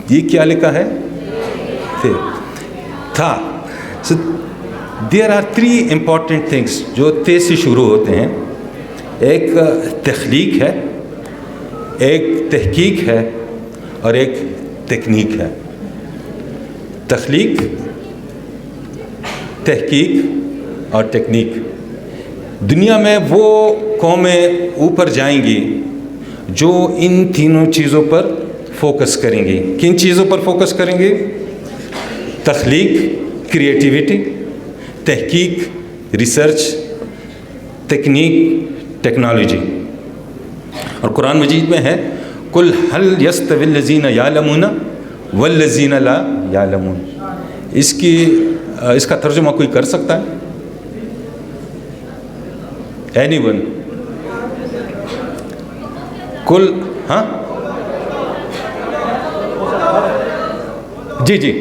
یہ کیا لکھا ہے؟ تھا. So there are 3 important things جو تے سے شروع ہوتے ہیں. ایک تخلیق ہے, ایک تحقیق ہے, اور ایک تکنیک ہے. تخلیق, تحقیق اور تکنیک. دنیا میں وہ قومیں اوپر جائیں گی جو ان تینوں چیزوں پر فوکس کریں گی. کن چیزوں پر فوکس کریں گی؟ تخلیق, کریٹیوٹی, تحقیق, ریسرچ, تکنیک, ٹیکنالوجی. اور قرآن مجید میں ہے قل هل يستوي الذين يعلمون والذين لا يعلمون. اس کا ترجمہ کوئی کر سکتا ہے؟ Any one? کل ہاں جی جی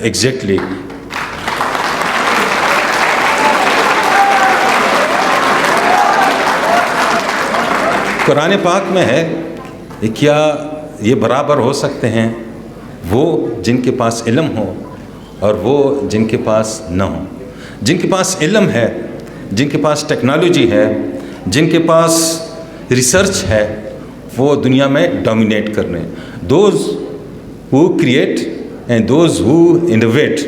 ایگزیکٹلی. قرآن پاک میں ہے کیا یہ برابر ہو سکتے ہیں وہ جن کے پاس علم ہو اور وہ جن کے پاس نہ ہو؟ جن کے پاس علم ہے, جن کے پاس ٹیکنالوجی ہے, جن کے پاس ریسرچ ہے, وہ دنیا میں ڈومینیٹ کر رہے ہیں. Those who create and those who innovate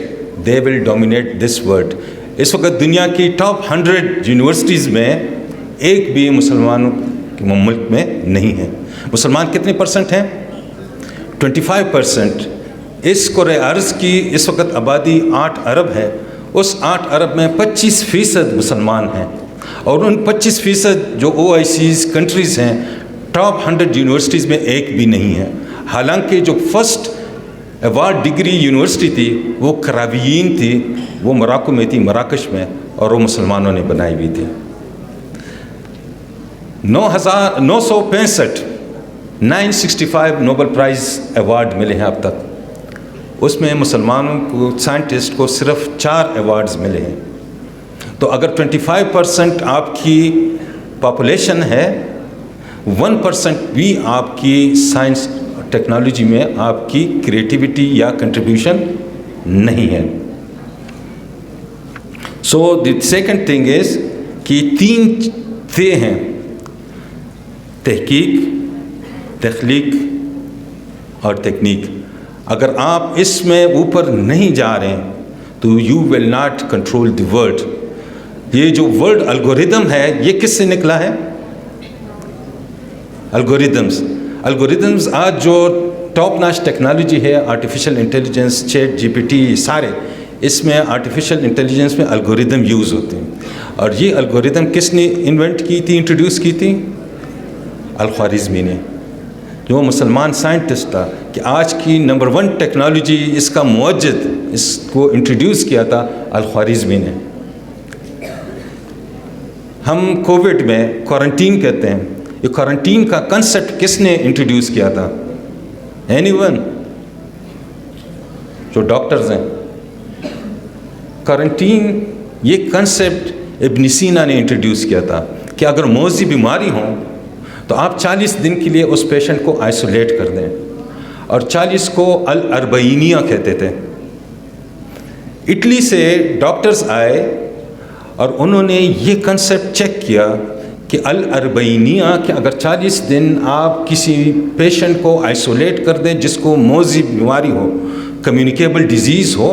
they will dominate this world. اس وقت دنیا کی ٹاپ 100 یونیورسٹیز میں ایک بھی مسلمانوں کے ملک میں نہیں ہے. مسلمان کتنے پرسنٹ ہیں؟ 25%. اس کرۂ ارض کی اس وقت آبادی 8 ارب ہے. اس 8 ارب میں 25% مسلمان ہیں, اور ان 25% جو OIC's کنٹریز ہیں ٹاپ 100 یونیورسٹیز میں ایک بھی نہیں ہے. حالانکہ جو فرسٹ ایوارڈ ڈگری یونیورسٹی تھی وہ کراویین تھی, وہ مراکو میں تھی, مراکش میں, اور وہ مسلمانوں نے بنائی ہوئی تھی. 965 نوبل پرائز ایوارڈ ملے ہیں اب تک. اس میں مسلمانوں کو, سائنٹسٹ کو صرف 4 ایوارڈز ملے ہیں. تو اگر 25% آپ کی پاپولیشن ہے, 1% بھی آپ کی سائنس ٹیکنالوجی میں آپ کی کریٹیوٹی یا کنٹریبیوشن نہیں ہے. سو دی سیکنڈ تھنگ از کہ 3 تھے ہیں: تحقیق, تخلیق اور تکنیک. اگر آپ اس میں اوپر نہیں جا رہے ہیں تو you will not control the world. یہ جو ورلڈ الگوریدم ہے یہ کس سے نکلا ہے؟ الگوریدمز آج جو ٹاپ ناچ ٹیکنالوجی ہے, آرٹیفیشیل انٹیلیجنس, چیٹ GPT, سارے اس میں آرٹیفیشیل انٹیلیجنس میں الگوریدم یوز ہوتے ہیں. اور یہ الگوریدم کس نے انوینٹ کی تھی, انٹروڈیوس کی تھی؟ الخوارزمی نے, جو مسلمان سائنٹسٹ تھا. کہ آج کی نمبر 1 ٹیکنالوجی, اس کا موجد, اس کو انٹروڈیوس کیا تھا الخوارزمی نے. ہم کووڈ میں کوارنٹین کہتے ہیں, یہ کوارنٹین کا کنسیپٹ کس نے انٹروڈیوس کیا تھا؟ Any one? جو ڈاکٹرز ہیں. کوارنٹین یہ کنسیپٹ ابن سینا نے انٹروڈیوس کیا تھا کہ اگر موذی بیماری ہوں تو آپ 40 دن کے لیے اس پیشنٹ کو آئسولیٹ کر دیں, اور 40 کو الاربعینیہ کہتے تھے. اٹلی سے ڈاکٹرز آئے اور انہوں نے یہ کنسیپٹ چیک کیا کہ الاربعینیہ کہ اگر 40 دن آپ کسی پیشنٹ کو آئسولیٹ کر دیں جس کو موذی بیماری ہو, کمیونیکیبل ڈیزیز ہو,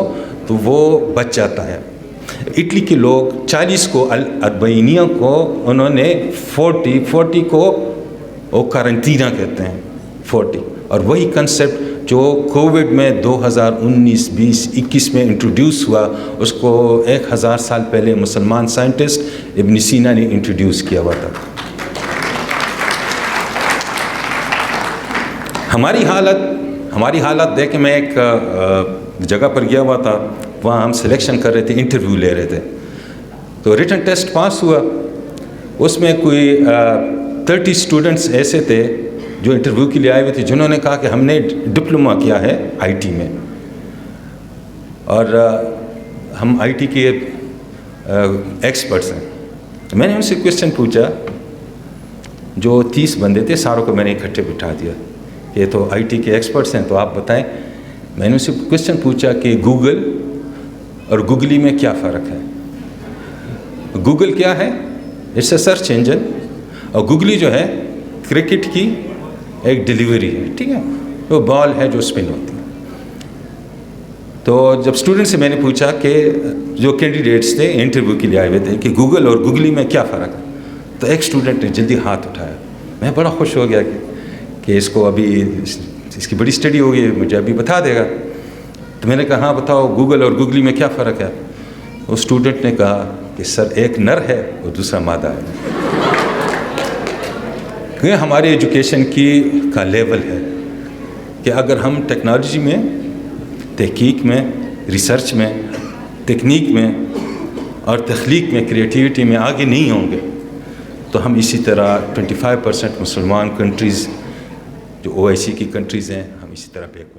تو وہ بچ جاتا ہے. اٹلی کے لوگ 40 کو الاربعینیہ کو انہوں نے 40 کو وہ کارنٹینہ کہتے ہیں 40. اور وہی کنسیپٹ جو کووڈ میں 2019, 20, 21 میں انٹروڈیوس ہوا, اس کو 1000 سال پہلے مسلمان سائنٹسٹ ابن سینا نے انٹروڈیوس کیا ہوا تھا. ہماری حالت دیکھ کے میں ایک جگہ پر گیا ہوا تھا, وہاں ہم سلیکشن کر رہے تھے, انٹرویو لے رہے تھے. تو ریٹن ٹیسٹ پاس ہوا, اس میں کوئی 30 اسٹوڈنٹس ایسے تھے جو انٹرویو کے لیے آئے ہوئے تھے جنہوں نے کہا کہ ہم نے ڈپلوما کیا ہے IT میں, اور ہم IT کے ایکسپرٹس ہیں. میں نے ان سے کویشچن پوچھا, جو 30 بندے تھے ساروں کو میں نے اکٹھے بٹھا دیا کہ تو آئی ٹی کے ایکسپرٹس ہیں تو آپ بتائیں. میں نے ان سے کوشچن پوچھا کہ گوگل اور گوگلی میں کیا فرق ہے. گوگل کیا ہے؟ It's a search engine. اور گوگلی جو ہے کرکٹ کی ایک ڈیلیوری ہے, ٹھیک ہے, وہ بال ہے جو اسپن ہوتی ہے. تو جب اسٹوڈنٹ سے میں نے پوچھا کہ جو کینڈیڈیٹس تھے انٹرویو کے لیے آئے ہوئے تھے کہ گوگل اور گوگلی میں کیا فرق ہے, تو ایک اسٹوڈنٹ نے جلدی ہاتھ اٹھایا. میں بڑا خوش ہو گیا کہ اس کو ابھی اس کی بڑی اسٹڈی ہوگی, مجھے ابھی بتا دے گا. تو میں نے کہا ہاں بتاؤ گوگل اور گوگلی میں کیا فرق ہے. وہ اسٹوڈنٹ نے کہا کہ سر ایک نر ہے اور دوسرا مادہ ہے. یہ ہماری ایجوکیشن کا لیول ہے کہ اگر ہم ٹیکنالوجی میں, تحقیق میں, ریسرچ میں, تکنیک میں اور تخلیق میں, کریٹیوٹی میں آگے نہیں ہوں گے تو ہم اسی طرح 25% مسلمان کنٹریز جو OIC کی کنٹریز ہیں, ہم اسی طرح بیک